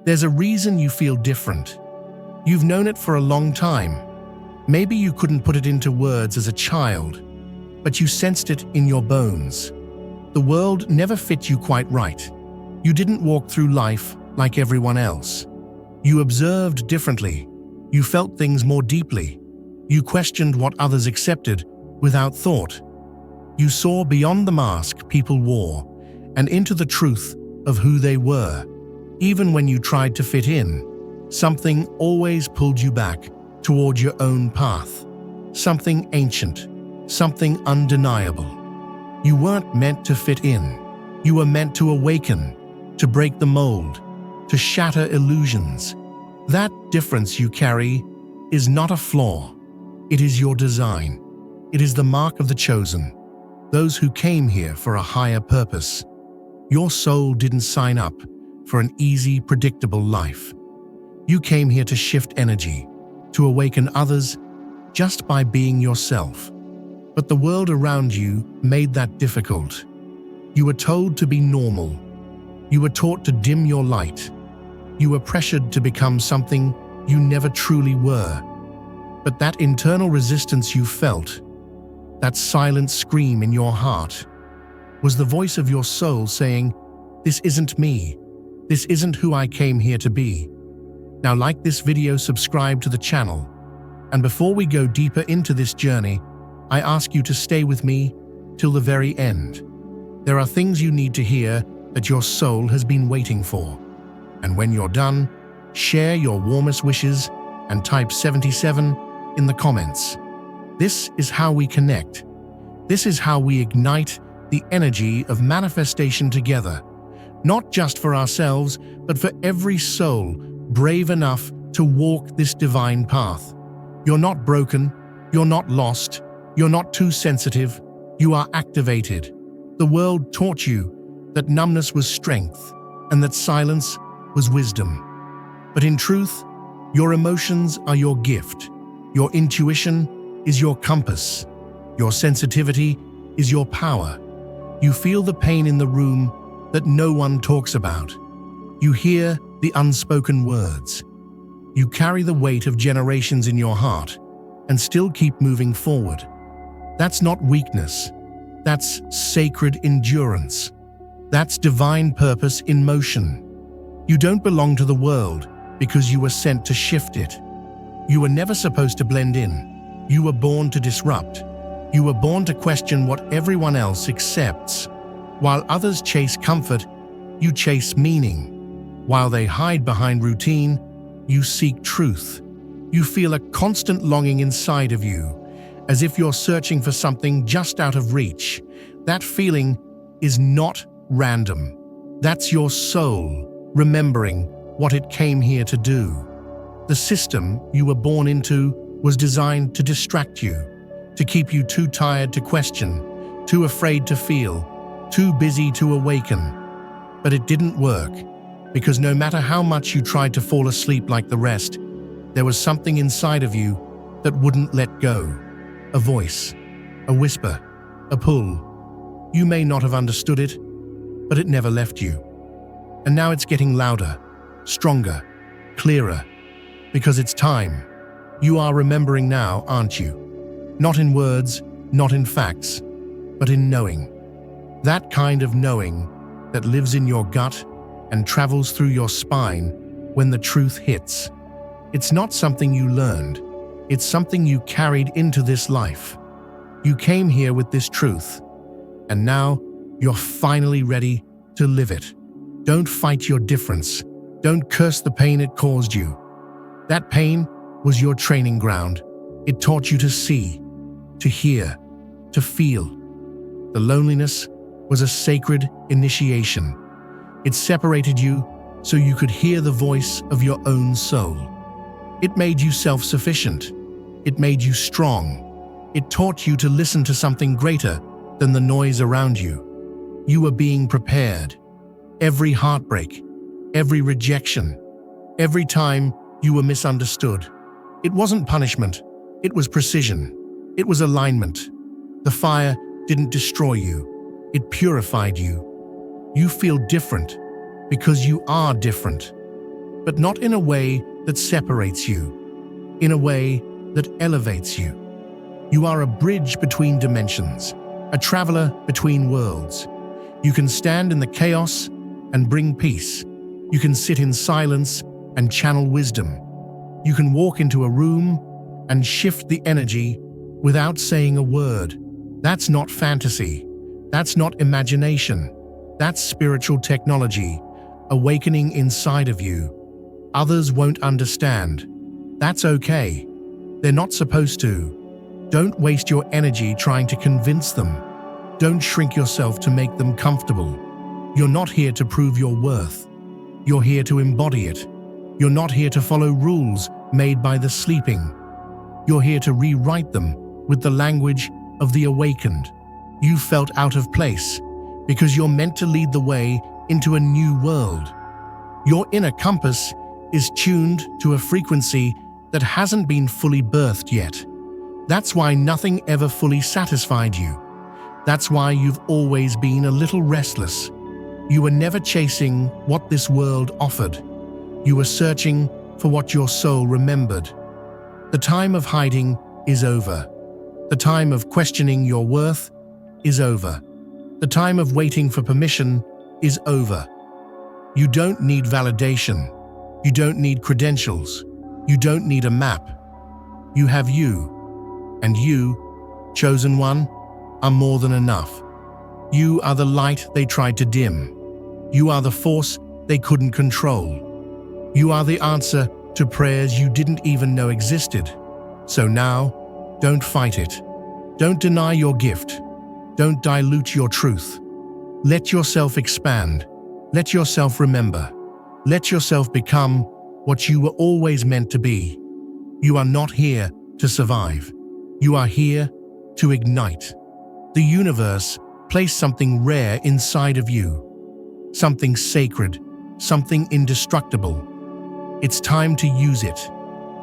There's a reason you feel different. You've known it for a long time. Maybe you couldn't put it into words as a child, but you sensed it in your bones. The world never fit you quite right. You didn't walk through life like everyone else. You observed differently. You felt things more deeply. You questioned what others accepted without thought. You saw beyond the mask people wore and into the truth of who they were. Even when you tried to fit in, something always pulled you back toward your own path. Something ancient, something undeniable. You weren't meant to fit in. You were meant to awaken, to break the mold, to shatter illusions. That difference you carry is not a flaw. It is your design. It is the mark of the chosen, those who came here for a higher purpose. Your soul didn't sign up for an easy, predictable life. You came here to shift energy, to awaken others just by being yourself. But the world around you made that difficult. You were told to be normal. You were taught to dim your light. You were pressured to become something you never truly were. But that internal resistance you felt, that silent scream in your heart, was the voice of your soul saying, "This isn't me. This isn't who I came here to be." Now, like this video, subscribe to the channel. And before we go deeper into this journey, I ask you to stay with me till the very end. There are things you need to hear that your soul has been waiting for. And when you're done, share your warmest wishes and type 77 in the comments. This is how we connect. This is how we ignite the energy of manifestation together, not just for ourselves, but for every soul brave enough to walk this divine path. You're not broken, you're not lost, you're not too sensitive, you are activated. The world taught you that numbness was strength and that silence was wisdom. But in truth, your emotions are your gift. Your intuition is your compass. Your sensitivity is your power. You feel the pain in the room that no one talks about. You hear the unspoken words. You carry the weight of generations in your heart and still keep moving forward. That's not weakness. That's sacred endurance. That's divine purpose in motion. You don't belong to the world because you were sent to shift it. You were never supposed to blend in. You were born to disrupt. You were born to question what everyone else accepts. While others chase comfort, you chase meaning. While they hide behind routine, you seek truth. You feel a constant longing inside of you, as if you're searching for something just out of reach. That feeling is not random. That's your soul remembering what it came here to do. The system you were born into was designed to distract you, to keep you too tired to question, too afraid to feel, too busy to awaken. But it didn't work, because no matter how much you tried to fall asleep like the rest, there was something inside of you that wouldn't let go. A voice, a whisper, a pull. You may not have understood it, but it never left you. And now it's getting louder, stronger, clearer, because it's time. You are remembering now, aren't you? Not in words, not in facts, but in knowing. That kind of knowing that lives in your gut and travels through your spine when the truth hits. It's not something you learned. It's something you carried into this life. You came here with this truth, and now you're finally ready to live it. Don't fight your difference. Don't curse the pain it caused you. That pain was your training ground. It taught you to see, to hear, to feel. The loneliness was a sacred initiation. It separated you so you could hear the voice of your own soul. It made you self-sufficient. It made you strong. It taught you to listen to something greater than the noise around you. You were being prepared. Every heartbreak, every rejection, every time you were misunderstood. It wasn't punishment. It was precision. It was alignment. The fire didn't destroy you. It purified you. You feel different because you are different. but not in a way that separates you, in a way that elevates you. You are a bridge between dimensions, a traveler between worlds. You can stand in the chaos and bring peace. You can sit in silence and channel wisdom. You can walk into a room and shift the energy without saying a word. That's not fantasy. That's not imagination. That's spiritual technology, awakening inside of you. Others won't understand. That's okay. They're not supposed to. Don't waste your energy trying to convince them. Don't shrink yourself to make them comfortable. You're not here to prove your worth. You're here to embody it. You're not here to follow rules made by the sleeping. You're here to rewrite them with the language of the awakened. You felt out of place because you're meant to lead the way into a new world. Your inner compass is tuned to a frequency that hasn't been fully birthed yet. That's why nothing ever fully satisfied you. That's why you've always been a little restless. You were never chasing what this world offered. You were searching for what your soul remembered. The time of hiding is over. The time of questioning your worth is over. The time of waiting for permission is over. You don't need validation. You don't need credentials. You don't need a map. You have you. And you, chosen one, are more than enough. You are the light they tried to dim. You are the force they couldn't control. You are the answer to prayers you didn't even know existed. So now, don't fight it. Don't deny your gift. Don't dilute your truth. Let yourself expand. Let yourself remember. Let yourself become what you were always meant to be. You are not here to survive. You are here to ignite. The universe placed something rare inside of you. Something sacred, something indestructible. It's time to use it.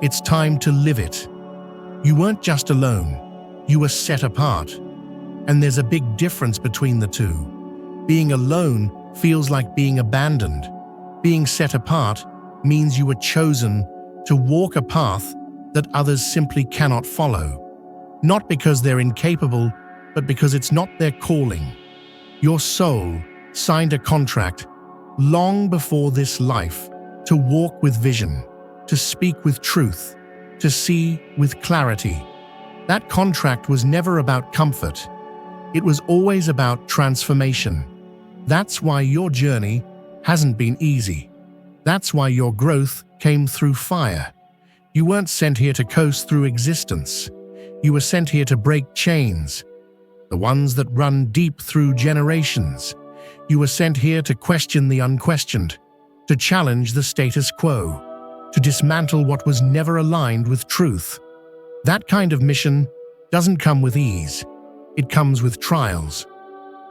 It's time to live it. You weren't just alone. You were set apart. And there's a big difference between the two. Being alone feels like being abandoned. Being set apart means you were chosen to walk a path that others simply cannot follow. Not because they're incapable, but because it's not their calling. Your soul signed a contract long before this life to walk with vision, to speak with truth, to see with clarity. That contract was never about comfort. It was always about transformation. That's why your journey hasn't been easy. That's why your growth came through fire. You weren't sent here to coast through existence. You were sent here to break chains, the ones that run deep through generations. You were sent here to question the unquestioned, to challenge the status quo, to dismantle what was never aligned with truth. That kind of mission doesn't come with ease. It comes with trials.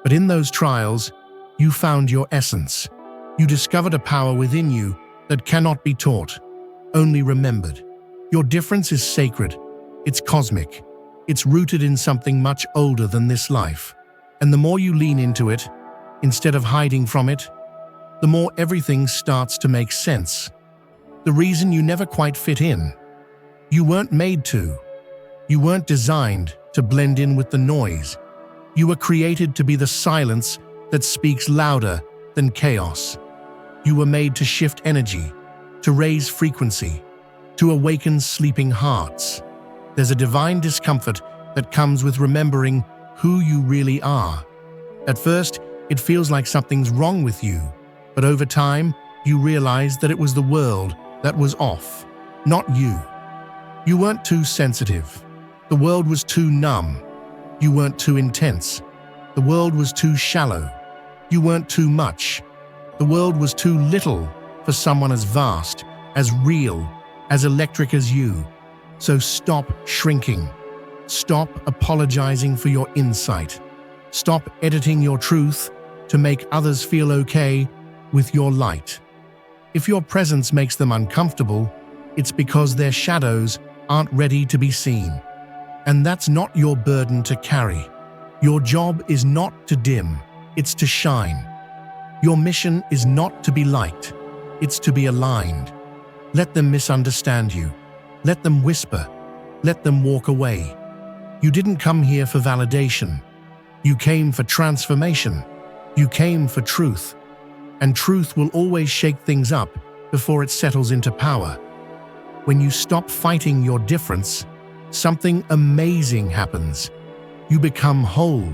But in those trials, you found your essence. You discovered a power within you that cannot be taught, only remembered. Your difference is sacred. It's cosmic. It's rooted in something much older than this life. And the more you lean into it, instead of hiding from it, the more everything starts to make sense. The reason you never quite fit in. You weren't made to. You weren't designed to blend in with the noise. You were created to be the silence that speaks louder than chaos. You were made to shift energy, to raise frequency, to awaken sleeping hearts. There's a divine discomfort that comes with remembering who you really are. At first, it feels like something's wrong with you, but over time, you realize that it was the world that was off, not you. You weren't too sensitive. The world was too numb. You weren't too intense. The world was too shallow. You weren't too much. The world was too little for someone as vast, as real, as electric as you. So stop shrinking. Stop apologizing for your insight. Stop editing your truth to make others feel okay with your light. If your presence makes them uncomfortable, it's because their shadows aren't ready to be seen. And that's not your burden to carry. Your job is not to dim, it's to shine. Your mission is not to be liked, it's to be aligned. Let them misunderstand you. Let them whisper. Let them walk away. You didn't come here for validation. You came for transformation. You came for truth. And truth will always shake things up before it settles into power. When you stop fighting your difference, something amazing happens. You become whole.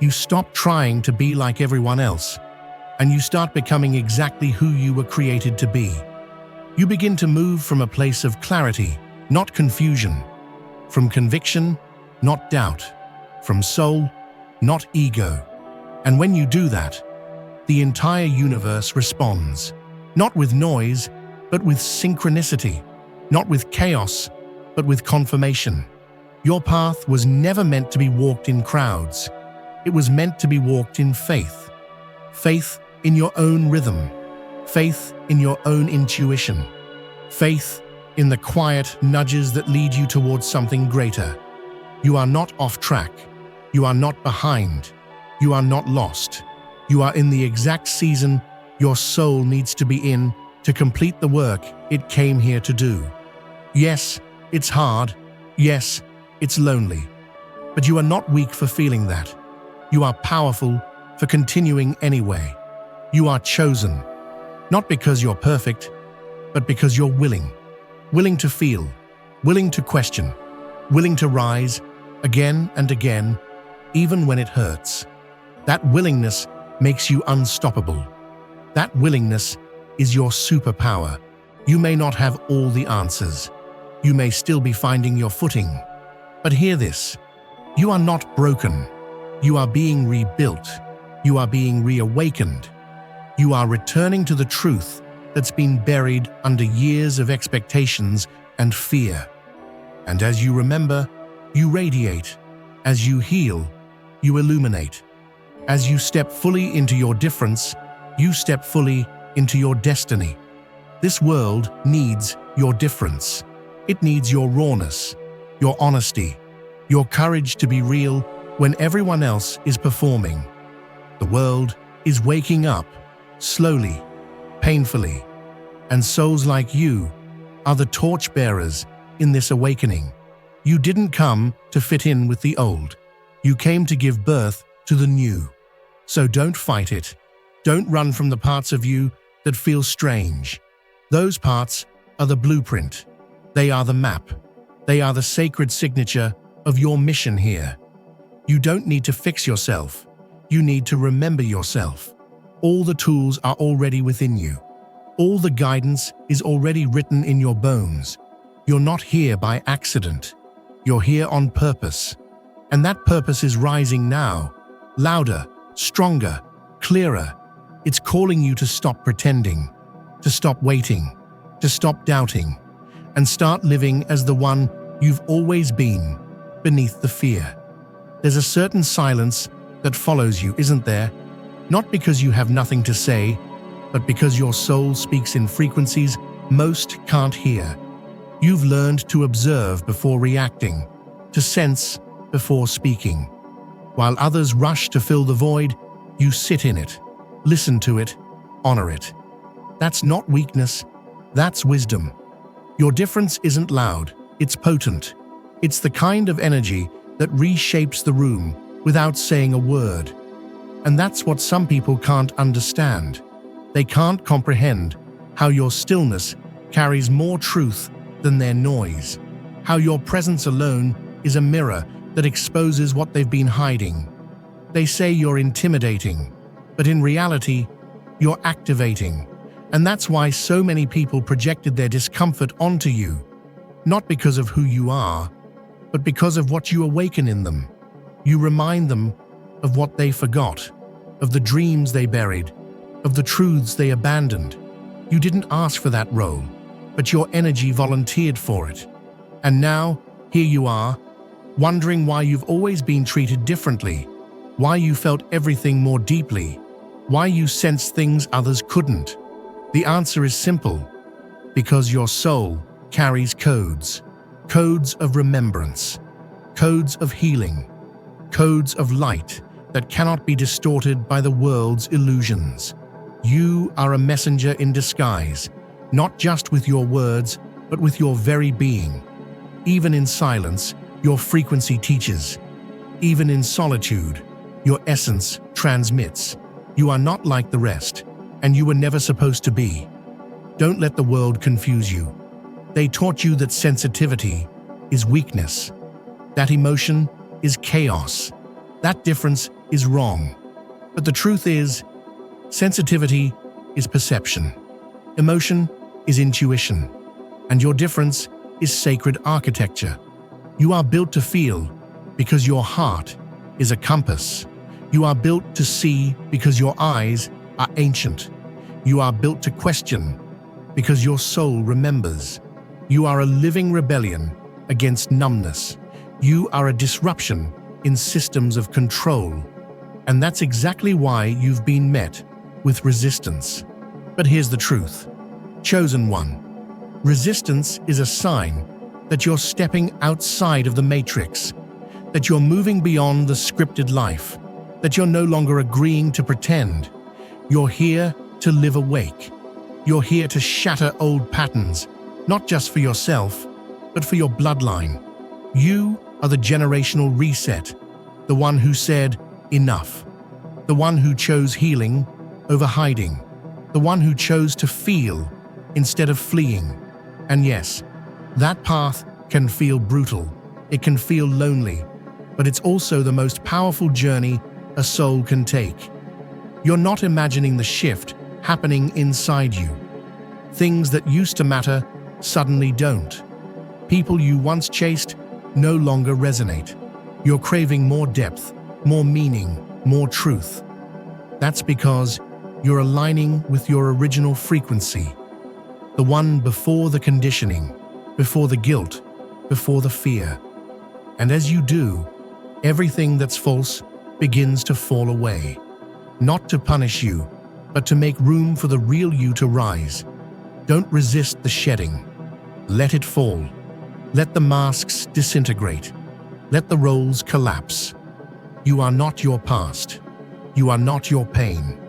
You stop trying to be like everyone else, and you start becoming exactly who you were created to be. You begin to move from a place of clarity, not confusion, from conviction, not doubt, from soul, not ego. And when you do that, the entire universe responds, not with noise, but with synchronicity, not with chaos, but with confirmation. Your path was never meant to be walked in crowds. It was meant to be walked in faith. Faith in your own rhythm. Faith in your own intuition. Faith in the quiet nudges that lead you towards something greater. You are not off track. You are not behind. You are not lost. You are in the exact season your soul needs to be in to complete the work it came here to do. Yes, it's hard. Yes, it's lonely. But you are not weak for feeling that. You are powerful for continuing anyway. You are chosen, not because you're perfect, but because you're willing. Willing to feel, willing to question, willing to rise again and again, even when it hurts. That willingness makes you unstoppable. That willingness is your superpower. You may not have all the answers. You may still be finding your footing. But hear this. You are not broken. You are being rebuilt. You are being reawakened. You are returning to the truth that's been buried under years of expectations and fear. And as you remember, you radiate. As you heal, you illuminate. As you step fully into your difference, you step fully into your destiny. This world needs your difference. It needs your rawness, your honesty, your courage to be real when everyone else is performing. The world is waking up, slowly, painfully, and souls like you are the torchbearers in this awakening. You didn't come to fit in with the old. You came to give birth to the new. So don't fight it. Don't run from the parts of you that feel strange. Those parts are the blueprint. They are the map. They are the sacred signature of your mission here. You don't need to fix yourself. You need to remember yourself. All the tools are already within you. All the guidance is already written in your bones. You're not here by accident. You're here on purpose. And that purpose is rising now, louder, stronger, clearer. It's calling you to stop pretending, to stop waiting, to stop doubting, and start living as the one you've always been, beneath the fear. There's a certain silence that follows you, isn't there? Not because you have nothing to say, but because your soul speaks in frequencies most can't hear. You've learned to observe before reacting, to sense before speaking. While others rush to fill the void, you sit in it, listen to it, honor it. That's not weakness, that's wisdom. Your difference isn't loud, it's potent. It's the kind of energy that reshapes the room without saying a word. And that's what some people can't understand. They can't comprehend how your stillness carries more truth than their noise, how your presence alone is a mirror that exposes what they've been hiding. They say you're intimidating, but in reality, you're activating. And that's why so many people projected their discomfort onto you, not because of who you are, but because of what you awaken in them. You remind them of what they forgot, of the dreams they buried, of the truths they abandoned. You didn't ask for that role, but your energy volunteered for it. And now, here you are, wondering why you've always been treated differently, why you felt everything more deeply, why you sensed things others couldn't. The answer is simple: because your soul carries codes. Codes of remembrance, codes of healing, codes of light that cannot be distorted by the world's illusions. You are a messenger in disguise, not just with your words, but with your very being. Even in silence, your frequency teaches. Even in solitude, your essence transmits. You are not like the rest, and you were never supposed to be. Don't let the world confuse you. They taught you that sensitivity is weakness, that emotion is chaos, that difference is wrong. But the truth is, sensitivity is perception, emotion is intuition, and your difference is sacred architecture. You are built to feel because your heart is a compass. You are built to see because your eyes are ancient. You are built to question because your soul remembers. You are a living rebellion against numbness. You are a disruption in systems of control. And that's exactly why you've been met with resistance. But here's the truth. Chosen one. Resistance is a sign that you're stepping outside of the matrix, that you're moving beyond the scripted life, that you're no longer agreeing to pretend. You're here to live awake. You're here to shatter old patterns, not just for yourself, but for your bloodline. You are the generational reset, the one who said, enough. The one who chose healing over hiding. The one who chose to feel instead of fleeing. And yes, that path can feel brutal. It can feel lonely, but it's also the most powerful journey a soul can take. You're not imagining the shift happening inside you. Things that used to matter suddenly don't. People you once chased no longer resonate. You're craving more depth, more meaning, more truth. That's because you're aligning with your original frequency, the one before the conditioning, before the guilt, before the fear. And as you do, everything that's false begins to fall away, not to punish you, but to make room for the real you to rise. Don't resist the shedding. Let it fall. Let the masks disintegrate. Let the roles collapse. You are not your past. You are not your pain.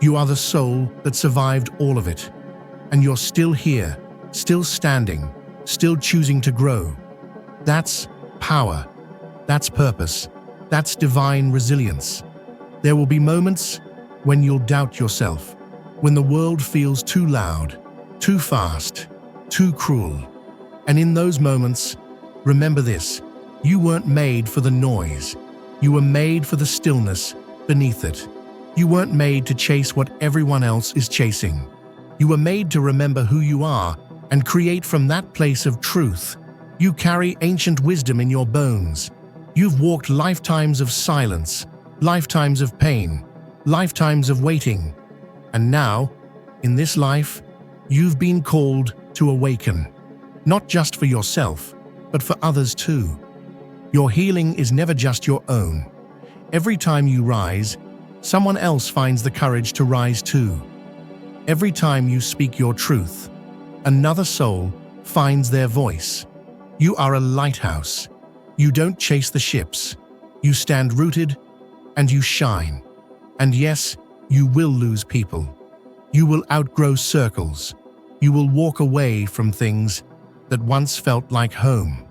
You are the soul that survived all of it. And you're still here, still standing, still choosing to grow. That's power. That's purpose. That's divine resilience. There will be moments when you'll doubt yourself, when the world feels too loud, too fast, too cruel. And in those moments, remember this: you weren't made for the noise. You were made for the stillness beneath it. You weren't made to chase what everyone else is chasing. You were made to remember who you are and create from that place of truth. You carry ancient wisdom in your bones. You've walked lifetimes of silence, lifetimes of pain, lifetimes of waiting. And now, in this life, you've been called to awaken, not just for yourself, but for others too. Your healing is never just your own. Every time you rise, someone else finds the courage to rise too. Every time you speak your truth, another soul finds their voice. You are a lighthouse. You don't chase the ships. You stand rooted and you shine. And yes, you will lose people. You will outgrow circles. You will walk away from things that once felt like home.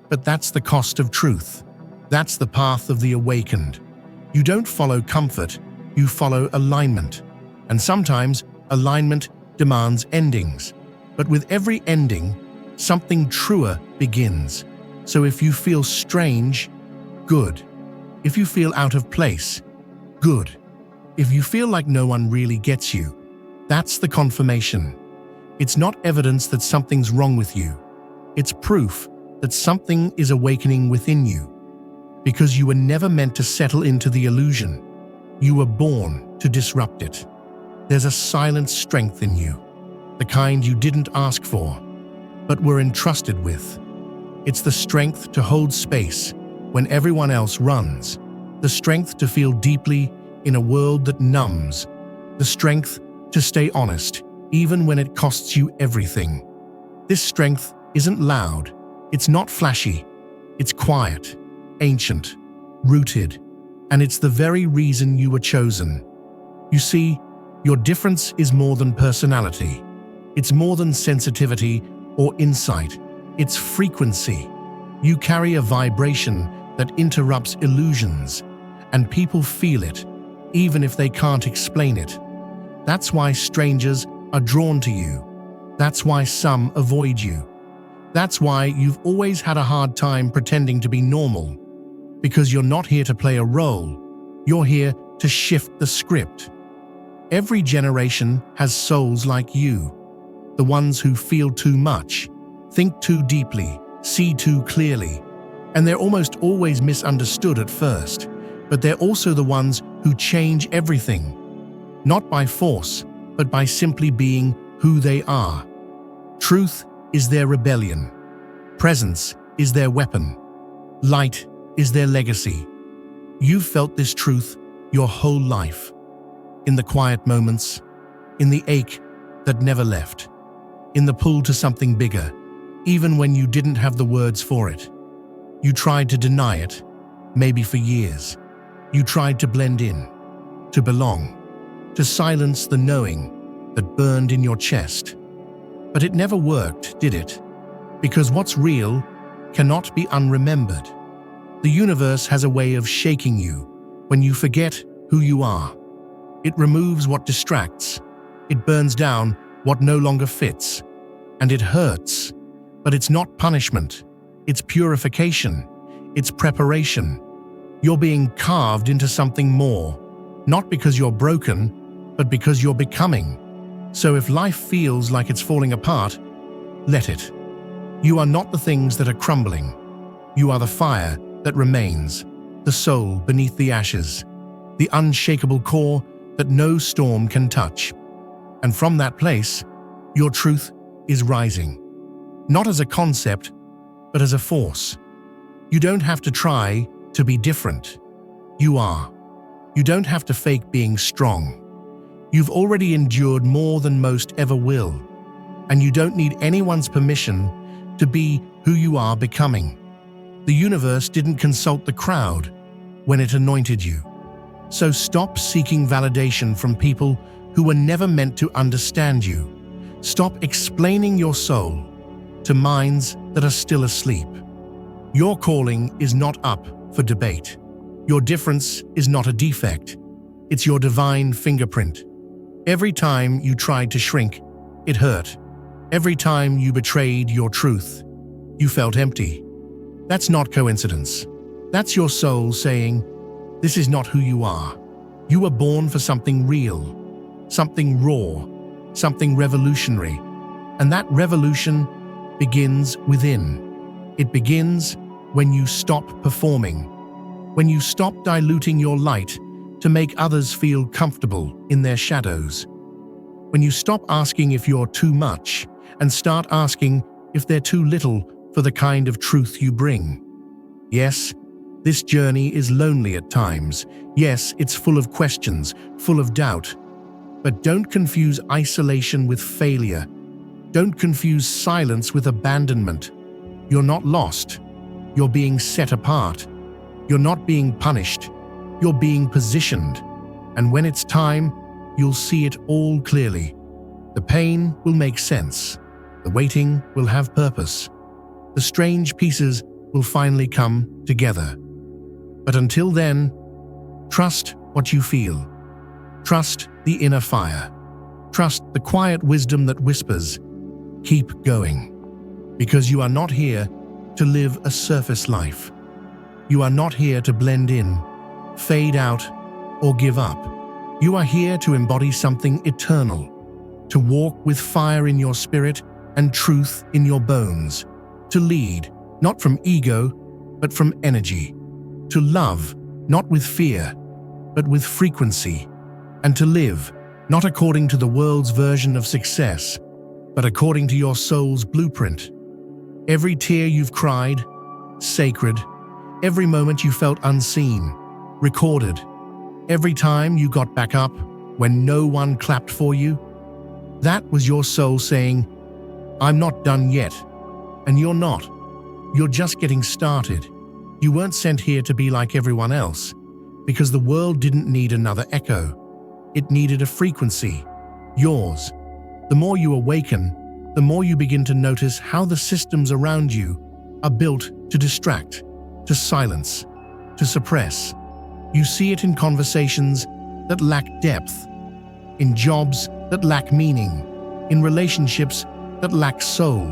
But that's the cost of truth. That's the path of the awakened. You don't follow comfort, you follow alignment. And sometimes alignment demands endings. But with every ending, something truer begins. So if you feel strange, good. If you feel out of place, good. If you feel like no one really gets you, that's the confirmation. It's not evidence that something's wrong with you. It's proof that something is awakening within you. Because you were never meant to settle into the illusion. You were born to disrupt it. There's a silent strength in you, the kind you didn't ask for, but were entrusted with. It's the strength to hold space when everyone else runs, the strength to feel deeply in a world that numbs, the strength to stay honest even when it costs you everything. This strength isn't loud, it's not flashy, it's quiet, ancient, rooted, and it's the very reason you were chosen. You see, your difference is more than personality. It's more than sensitivity or insight. It's frequency. You carry a vibration that interrupts illusions, and people feel it, even if they can't explain it. That's why strangers are drawn to you. That's why some avoid you. That's why you've always had a hard time pretending to be normal. Because you're not here to play a role. You're here to shift the script. Every generation has souls like you. The ones who feel too much, think too deeply, see too clearly. And they're almost always misunderstood at first. But they're also the ones who change everything. Not by force, but by simply being who they are. Truth is their rebellion. Presence is their weapon. Light is their legacy. You've felt this truth your whole life. In the quiet moments, in the ache that never left, in the pull to something bigger, even when you didn't have the words for it. You tried to deny it, maybe for years. You tried to blend in, to belong, to silence the knowing that burned in your chest. But it never worked, did it? Because what's real cannot be unremembered. The universe has a way of shaking you when you forget who you are. It removes what distracts. It burns down what no longer fits. And it hurts. But it's not punishment. It's purification. It's preparation. You're being carved into something more, not because you're broken, but because you're becoming. So if life feels like it's falling apart, let it. You are not the things that are crumbling. You are the fire that remains, the soul beneath the ashes, the unshakable core that no storm can touch. And from that place, your truth is rising. Not as a concept, but as a force. You don't have to try to be different. You are. You don't have to fake being strong. You've already endured more than most ever will, and you don't need anyone's permission to be who you are becoming. The universe didn't consult the crowd when it anointed you. So stop seeking validation from people who were never meant to understand you. Stop explaining your soul to minds that are still asleep. Your calling is not up for debate. Your difference is not a defect. It's your divine fingerprint. Every time you tried to shrink, it hurt. Every time you betrayed your truth, you felt empty. That's not coincidence. That's your soul saying, this is not who you are. You were born for something real, something raw, something revolutionary. And that revolution begins within. It begins when you stop performing, when you stop diluting your light to make others feel comfortable in their shadows, when you stop asking if you're too much and start asking if they're too little for the kind of truth you bring. Yes, this journey is lonely at times. Yes, it's full of questions, full of doubt. But don't confuse isolation with failure. Don't confuse silence with abandonment. You're not lost. You're being set apart. You're not being punished. You're being positioned. And when it's time, you'll see it all clearly. The pain will make sense. The waiting will have purpose. The strange pieces will finally come together. But until then, trust what you feel. Trust the inner fire. Trust the quiet wisdom that whispers, keep going. Because you are not here to live a surface life. You are not here to blend in, fade out, or give up. You are here to embody something eternal, to walk with fire in your spirit and truth in your bones, to lead, not from ego, but from energy, to love, not with fear, but with frequency, and to live, not according to the world's version of success, but according to your soul's blueprint. Every tear you've cried, sacred. Every moment you felt unseen, recorded. Every time you got back up when no one clapped for you, that was your soul saying, I'm not done yet. And you're not. You're just getting started. You weren't sent here to be like everyone else, because the world didn't need another echo. It needed a frequency, yours, The more you awaken, the more you begin to notice how the systems around you are built to distract, to silence, to suppress. You see it in conversations that lack depth, in jobs that lack meaning, in relationships that lack soul,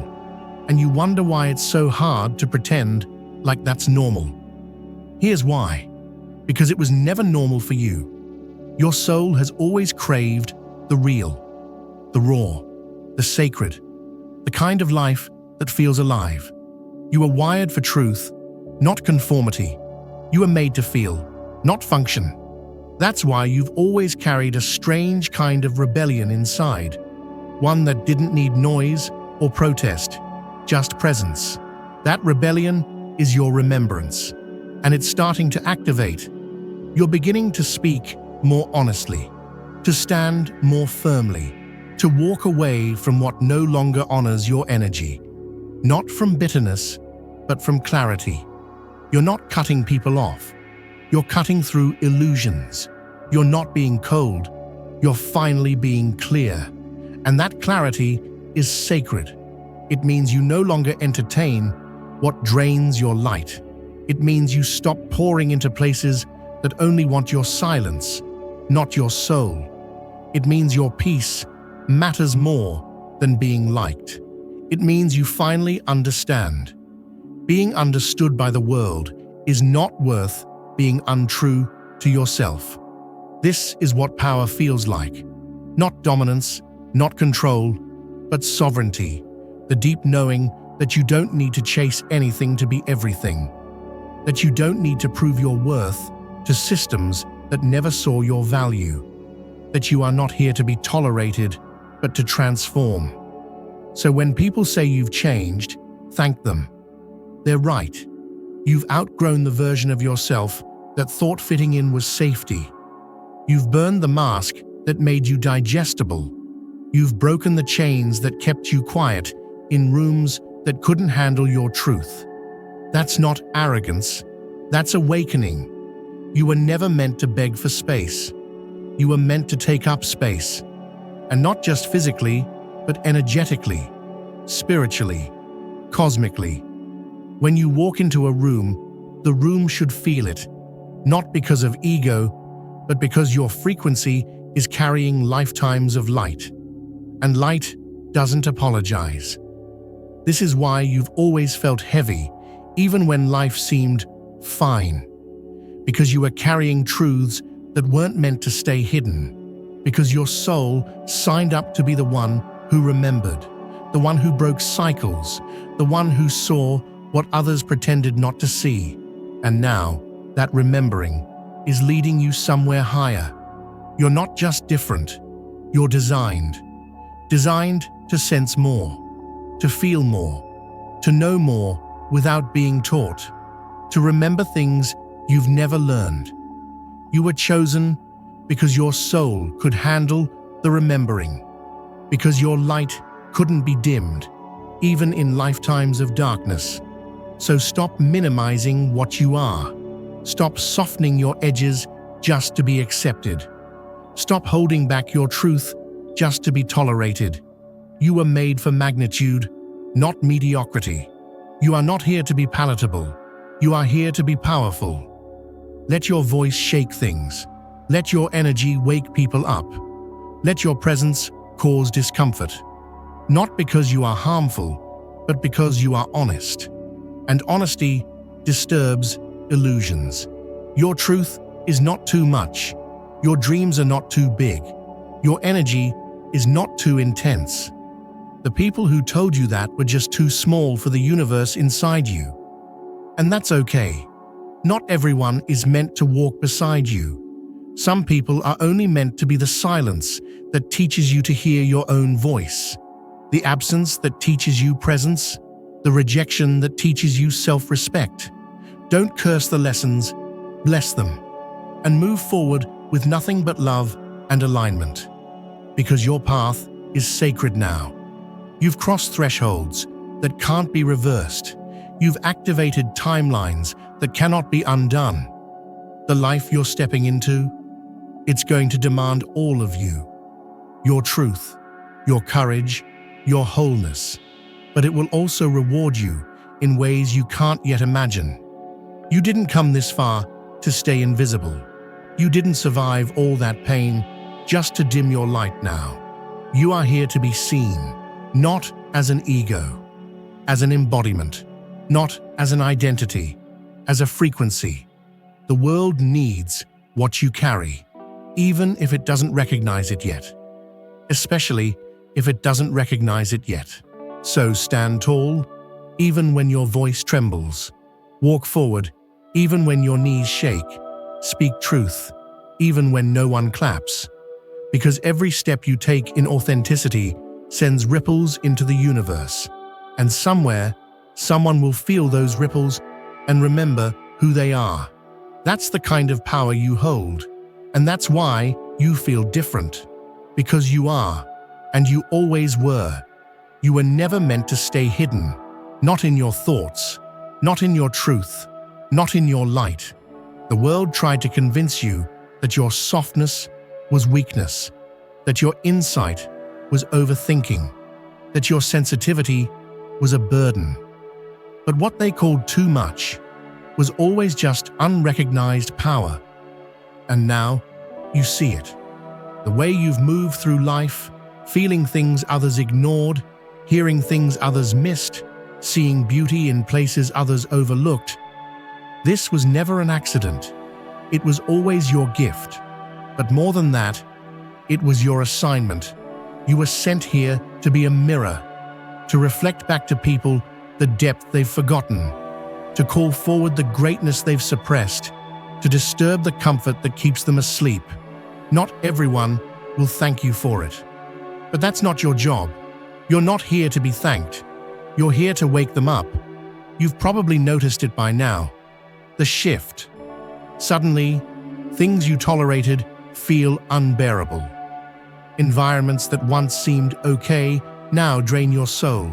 and you wonder why it's so hard to pretend like that's normal. Here's why. Because it was never normal for you. Your soul has always craved the real, the raw, the sacred, the kind of life that feels alive. You are wired for truth, not conformity. You are made to feel, not function. That's why you've always carried a strange kind of rebellion inside, one that didn't need noise or protest, just presence. That rebellion is your remembrance, and it's starting to activate. You're beginning to speak more honestly, to stand more firmly, to walk away from what no longer honors your energy. Not from bitterness, but from clarity. You're not cutting people off. You're cutting through illusions. You're not being cold. You're finally being clear. And that clarity is sacred. It means you no longer entertain what drains your light. It means you stop pouring into places that only want your silence, not your soul. It means your peace matters more than being liked. It means you finally understand. Being understood by the world is not worth being untrue to yourself. This is what power feels like. Not dominance, not control, but sovereignty. The deep knowing that you don't need to chase anything to be everything. That you don't need to prove your worth to systems that never saw your value. That you are not here to be tolerated, but to transform. So when people say you've changed, thank them. They're right. You've outgrown the version of yourself that thought fitting in was safety. You've burned the mask that made you digestible. You've broken the chains that kept you quiet in rooms that couldn't handle your truth. That's not arrogance. That's awakening. You were never meant to beg for space. You were meant to take up space. And not just physically, but energetically, spiritually, cosmically. When you walk into a room, the room should feel it, not because of ego, but because your frequency is carrying lifetimes of light. And light doesn't apologize. This is why you've always felt heavy, even when life seemed fine. Because you were carrying truths that weren't meant to stay hidden. Because your soul signed up to be the one who remembered, the one who broke cycles, the one who saw what others pretended not to see. And now, that remembering is leading you somewhere higher. You're not just different, you're designed. Designed to sense more, to feel more, to know more without being taught, to remember things you've never learned. You were chosen because your soul could handle the remembering, because your light couldn't be dimmed, even in lifetimes of darkness. So stop minimizing what you are. Stop softening your edges just to be accepted. Stop holding back your truth just to be tolerated. You were made for magnitude, not mediocrity. You are not here to be palatable. You are here to be powerful. Let your voice shake things. Let your energy wake people up. Let your presence cause discomfort. Not because you are harmful, but because you are honest. And honesty disturbs illusions. Your truth is not too much. Your dreams are not too big. Your energy is not too intense. The people who told you that were just too small for the universe inside you. And that's okay. Not everyone is meant to walk beside you. Some people are only meant to be the silence that teaches you to hear your own voice, the absence that teaches you presence, the rejection that teaches you self-respect. Don't curse the lessons, bless them, and move forward with nothing but love and alignment. Because your path is sacred now. You've crossed thresholds that can't be reversed. You've activated timelines that cannot be undone. The life you're stepping into, it's going to demand all of you. Your truth, your courage, your wholeness. But it will also reward you in ways you can't yet imagine. You didn't come this far to stay invisible. You didn't survive all that pain just to dim your light now. You are here to be seen, not as an ego, as an embodiment, not as an identity, as a frequency. The world needs what you carry, even if it doesn't recognize it yet. Especially if it doesn't recognize it yet. So stand tall, even when your voice trembles. Walk forward, even when your knees shake. Speak truth, even when no one claps. Because every step you take in authenticity sends ripples into the universe. And somewhere, someone will feel those ripples and remember who they are. That's the kind of power you hold. And that's why you feel different. Because you are, and you always were. You were never meant to stay hidden. Not in your thoughts, not in your truth, not in your light. The world tried to convince you that your softness was weakness, that your insight was overthinking, that your sensitivity was a burden. But what they called too much was always just unrecognized power. And now you see it. The way you've moved through life, feeling things others ignored, hearing things others missed, seeing beauty in places others overlooked. This was never an accident. It was always your gift. But more than that, it was your assignment. You were sent here to be a mirror, to reflect back to people the depth they've forgotten, to call forward the greatness they've suppressed, to disturb the comfort that keeps them asleep. Not everyone will thank you for it. But that's not your job. You're not here to be thanked. You're here to wake them up. You've probably noticed it by now. The shift. Suddenly, things you tolerated feel unbearable. Environments that once seemed okay now drain your soul.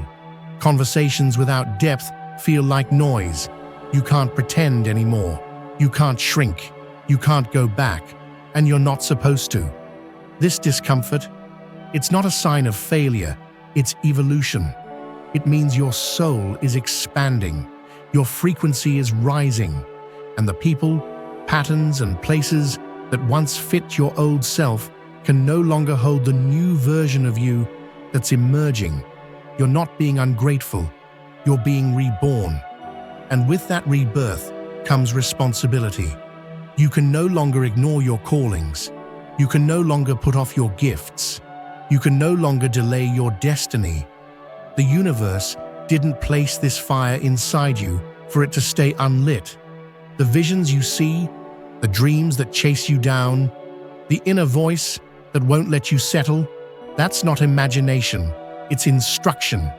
Conversations without depth feel like noise. You can't pretend anymore. You can't shrink. You can't go back. And you're not supposed to. This discomfort, it's not a sign of failure, it's evolution. It means your soul is expanding, your frequency is rising, and the people, patterns, and places that once fit your old self can no longer hold the new version of you that's emerging. You're not being ungrateful, you're being reborn. And with that rebirth comes responsibility. You can no longer ignore your callings. You can no longer put off your gifts. You can no longer delay your destiny. The universe didn't place this fire inside you for it to stay unlit. The visions you see, the dreams that chase you down, the inner voice that won't let you settle, that's not imagination, it's instruction.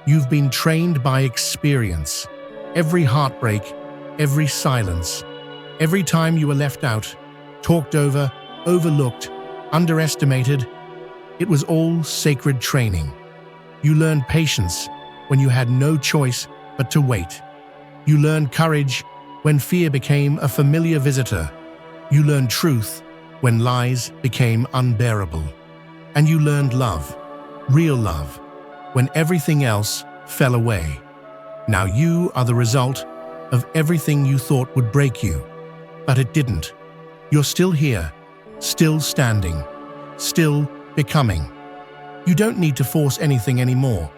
You've been trained by experience. Every heartbreak, every silence, every time you were left out, talked over, overlooked, underestimated, it was all sacred training. You learned patience when you had no choice but to wait. You learned courage when fear became a familiar visitor. You learned truth when lies became unbearable. And you learned love, real love, when everything else fell away. Now you are the result of everything you thought would break you. But it didn't. You're still here, still standing, still becoming. You don't need to force anything anymore.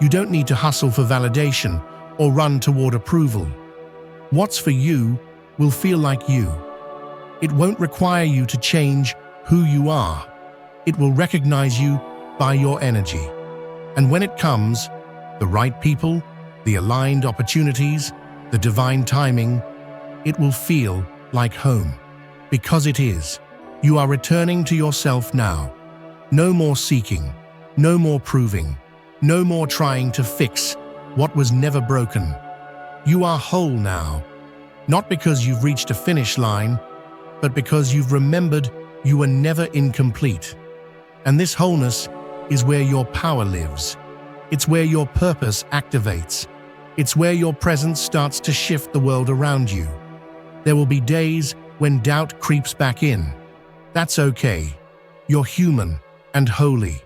You don't need to hustle for validation or run toward approval. What's for you will feel like you. It won't require you to change who you are. It will recognize you by your energy. And when it comes, the right people, the aligned opportunities, the divine timing, it will feel like home. Because it is. You are returning to yourself now. No more seeking, no more proving, no more trying to fix what was never broken. You are whole now, not because you've reached a finish line, but because you've remembered you were never incomplete. And this wholeness is where your power lives. It's where your purpose activates. It's where your presence starts to shift the world around you. There will be days when doubt creeps back in. That's okay. You're human and holy.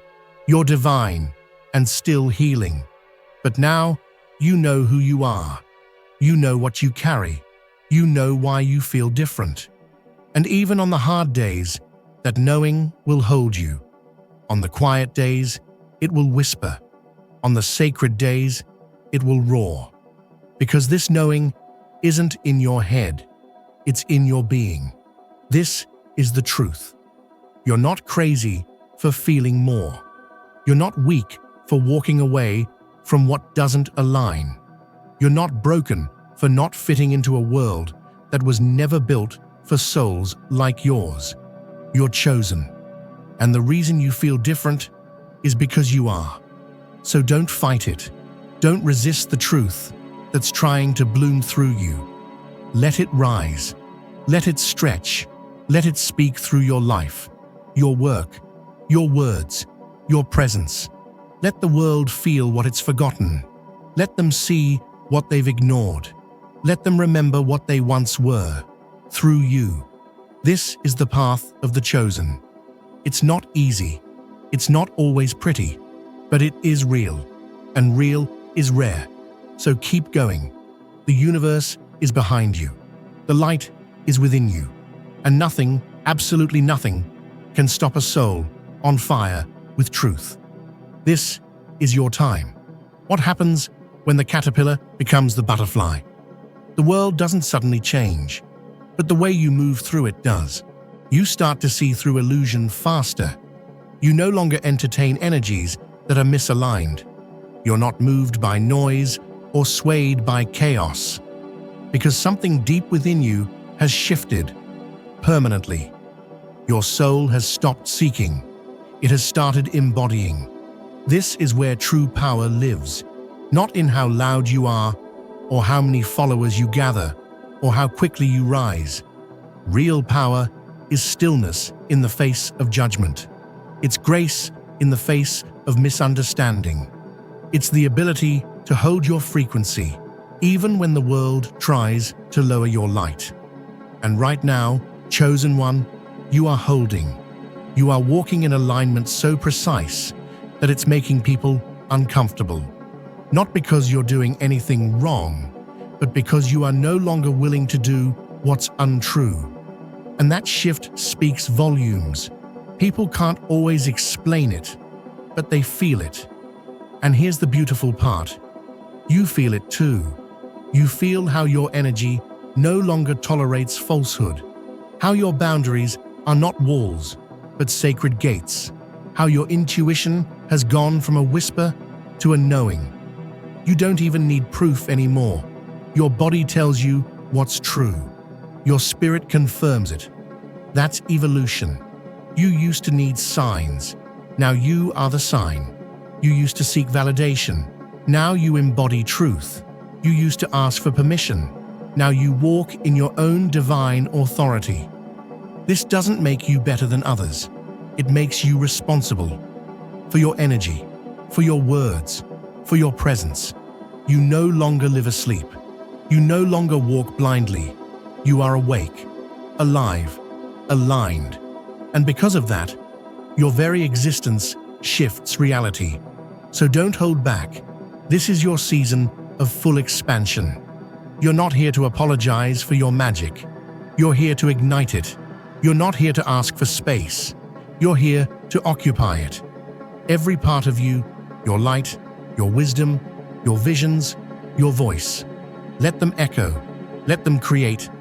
You're divine and still healing. But now you know who you are. You know what you carry. You know why you feel different. And even on the hard days, that knowing will hold you. On the quiet days, it will whisper. On the sacred days, it will roar. Because this knowing isn't in your head, it's in your being. This is the truth. You're not crazy for feeling more. You're not weak for walking away from what doesn't align. You're not broken for not fitting into a world that was never built for souls like yours. You're chosen. And the reason you feel different is because you are. So don't fight it. Don't resist the truth that's trying to bloom through you. Let it rise. Let it stretch. Let it speak through your life, your work, your words, your presence. Let the world feel what it's forgotten. Let them see what they've ignored. Let them remember what they once were, through you. This is the path of the chosen. It's not easy. It's not always pretty, but it is real, and real is rare. So keep going. The universe is behind you. The light is within you. And nothing, absolutely nothing, can stop a soul on fire with truth. This is your time. What happens when the caterpillar becomes the butterfly? The world doesn't suddenly change, but the way you move through it does. You start to see through illusion faster. You no longer entertain energies that are misaligned. You're not moved by noise or swayed by chaos, because something deep within you has shifted permanently. Your soul has stopped seeking. It has started embodying. This is where true power lives, not in how loud you are, or how many followers you gather, or how quickly you rise. Real power is stillness in the face of judgment. It's grace in the face of misunderstanding. It's the ability to hold your frequency, even when the world tries to lower your light. And right now, chosen one, you are holding. You are walking in alignment so precise that it's making people uncomfortable. Not because you're doing anything wrong, but because you are no longer willing to do what's untrue. And that shift speaks volumes. People can't always explain it, but they feel it. And here's the beautiful part. You feel it too. You feel how your energy no longer tolerates falsehood, how your boundaries are not walls, but sacred gates, how your intuition has gone from a whisper to a knowing. You don't even need proof anymore. Your body tells you what's true. Your spirit confirms it. That's evolution. You used to need signs. Now you are the sign. You used to seek validation. Now you embody truth. You used to ask for permission. Now you walk in your own divine authority. This doesn't make you better than others. It makes you responsible for your energy, for your words, for your presence. You no longer live asleep. You no longer walk blindly. You are awake, alive, aligned. And because of that, your very existence shifts reality. So don't hold back. This is your season of full expansion. You're not here to apologize for your magic. You're here to ignite it. You're not here to ask for space. You're here to occupy it. Every part of you, your light, your wisdom, your visions, your voice. Let them echo. Let them create.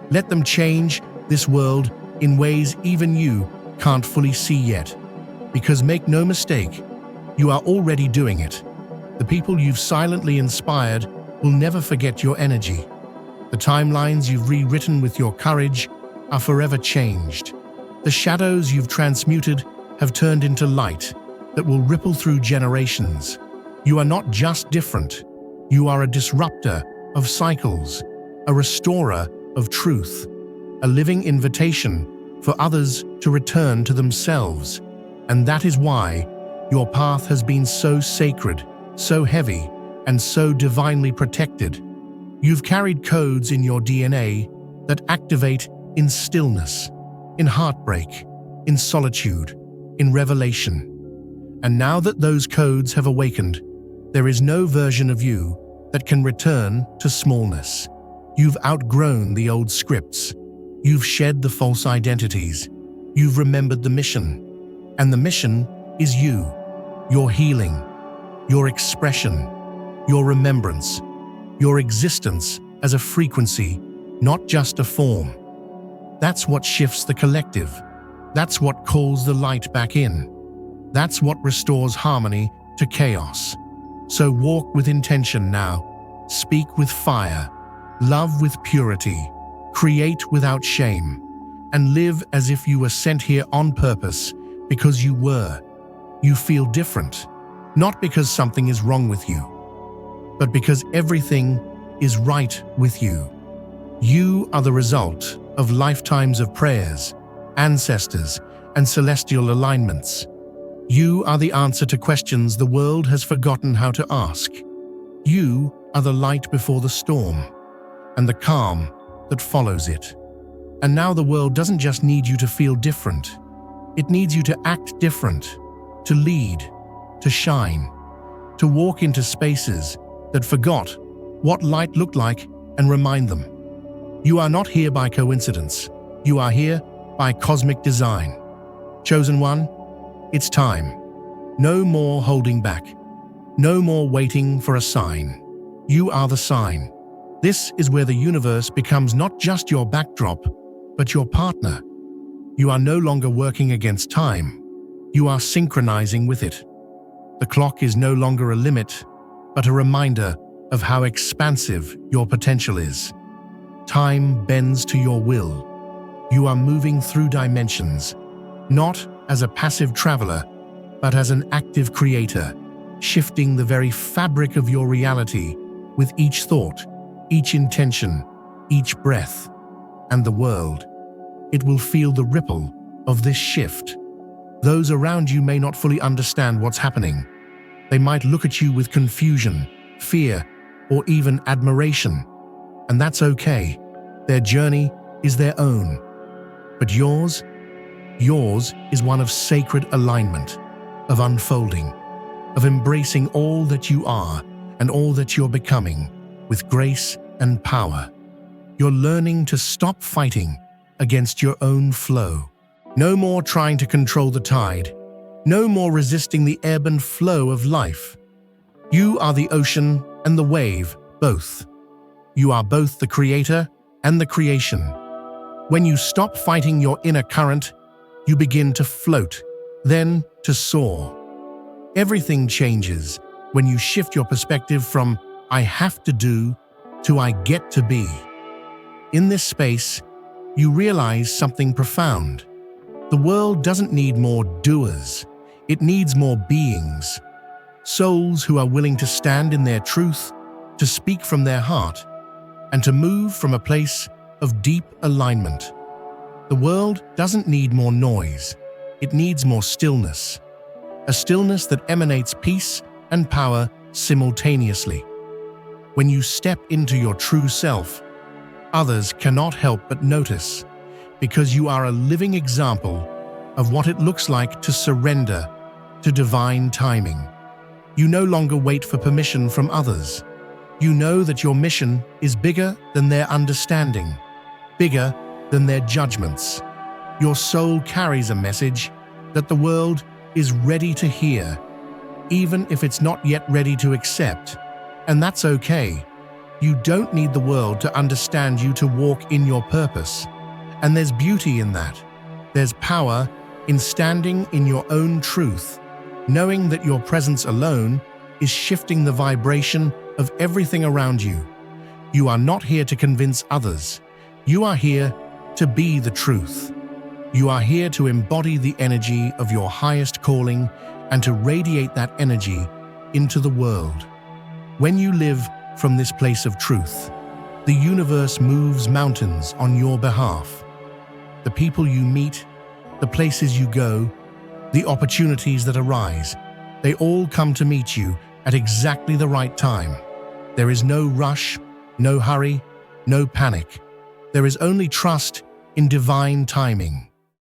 Let them change this world in ways even you can't fully see yet. Because make no mistake, you are already doing it. The people you've silently inspired will never forget your energy. The timelines you've rewritten with your courage are forever changed. The shadows you've transmuted have turned into light that will ripple through generations. You are not just different. You are a disruptor of cycles, a restorer of truth, a living invitation for others to return to themselves. And that is why your path has been so sacred, so heavy, and so divinely protected. You've carried codes in your DNA that activate in stillness, in heartbreak, in solitude, in revelation. And now that those codes have awakened, there is no version of you that can return to smallness. You've outgrown the old scripts. You've shed the false identities. You've remembered the mission. And the mission is you, your healing, your expression, your remembrance, your existence as a frequency, not just a form. That's what shifts the collective. That's what calls the light back in. That's what restores harmony to chaos. So walk with intention now. Speak with fire. Love with purity. Create without shame. And live as if you were sent here on purpose, because you were. You feel different, not because something is wrong with you, but because everything is right with you. You are the result of lifetimes of prayers, ancestors, and celestial alignments. You are the answer to questions the world has forgotten how to ask. You are the light before the storm, and the calm that follows it. And now the world doesn't just need you to feel different. It needs you to act different, to lead, to shine, to walk into spaces that forgot what light looked like and remind them. You are not here by coincidence. You are here by cosmic design. Chosen one, it's time. No more holding back. No more waiting for a sign. You are the sign. This is where the universe becomes not just your backdrop, but your partner. You are no longer working against time. You are synchronizing with it. The clock is no longer a limit, but a reminder of how expansive your potential is. Time bends to your will. You are moving through dimensions, not as a passive traveler, but as an active creator, shifting the very fabric of your reality with each thought, each intention, each breath. And the world, it will feel the ripple of this shift. Those around you may not fully understand what's happening. They might look at you with confusion, fear, or even admiration. And that's okay. Their journey is their own. But yours is one of sacred alignment, of unfolding, of embracing all that you are and all that you're becoming with grace and power. You're learning to stop fighting against your own flow. No more trying to control the tide. No more resisting the ebb and flow of life. You are the ocean and the wave, both. You are both the creator and the creation. When you stop fighting your inner current, you begin to float, then to soar. Everything changes when you shift your perspective from "I have to do" to "I get to be." In this space, you realize something profound. The world doesn't need more doers. It needs more beings. Souls who are willing to stand in their truth, to speak from their heart, and to move from a place of deep alignment. The world doesn't need more noise. It needs more stillness. A stillness that emanates peace and power simultaneously. When you step into your true self, others cannot help but notice, because you are a living example of what it looks like to surrender to divine timing. You no longer wait for permission from others. You know that your mission is bigger than their understanding, bigger than their judgments. Your soul carries a message that the world is ready to hear, even if it's not yet ready to accept. And that's okay. You don't need the world to understand you to walk in your purpose. And there's beauty in that. There's power in standing in your own truth, knowing that your presence alone is shifting the vibration of everything around you. You are not here to convince others. You are here to be the truth. You are here to embody the energy of your highest calling and to radiate that energy into the world. When you live from this place of truth, the universe moves mountains on your behalf. The people you meet, the places you go, the opportunities that arise, they all come to meet you at exactly the right time. There is no rush, no hurry, no panic. There is only trust in divine timing.